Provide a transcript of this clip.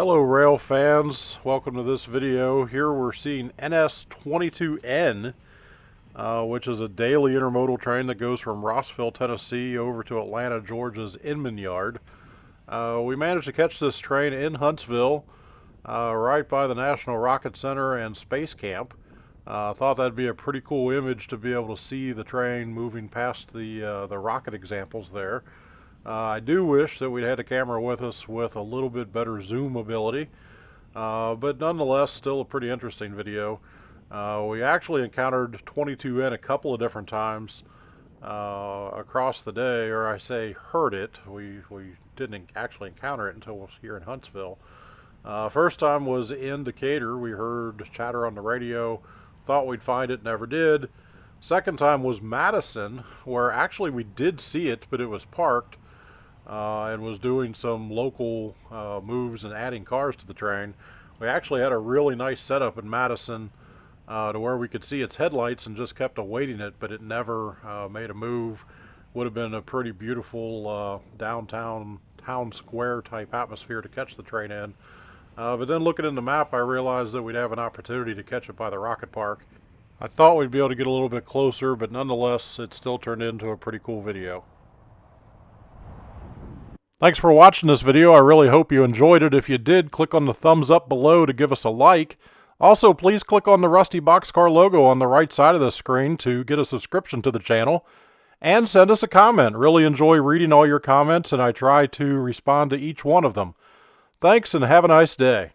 Hello rail fans, welcome to this video. Here we're seeing NS-22N, which is a daily intermodal train that goes from Rossville, Tennessee over to Atlanta, Georgia's Inman Yard. We managed to catch this train in Huntsville, right by the National Rocket Center and Space Camp. Thought that'd be a pretty cool image to be able to see the train moving past the rocket examples there. I do wish that we'd had a camera with us with a little bit better zoom ability, but nonetheless still a pretty interesting video. We actually encountered 22N a couple of different times across the day, or I say heard it. We didn't actually encounter it until it was here in Huntsville. First time was in Decatur. We heard chatter on the radio, thought we'd find it, never did. Second time was Madison, where actually we did see it, but it was parked. And was doing some local moves and adding cars to the train. We actually had a really nice setup in Madison to where we could see its headlights and just kept awaiting it, but it never made a move. Would have been a pretty beautiful downtown town square type atmosphere to catch the train in. But then looking in the map, I realized that we'd have an opportunity to catch it by the rocket park. I thought we'd be able to get a little bit closer, but nonetheless it still turned into a pretty cool video. Thanks for watching this video. I really hope you enjoyed it. If you did, click on the thumbs up below to give us a like. Also, please click on the Rusty Boxcar logo on the right side of the screen to get a subscription to the channel. And send us a comment. Really enjoy reading all your comments, and I try to respond to each one of them. Thanks, and have a nice day.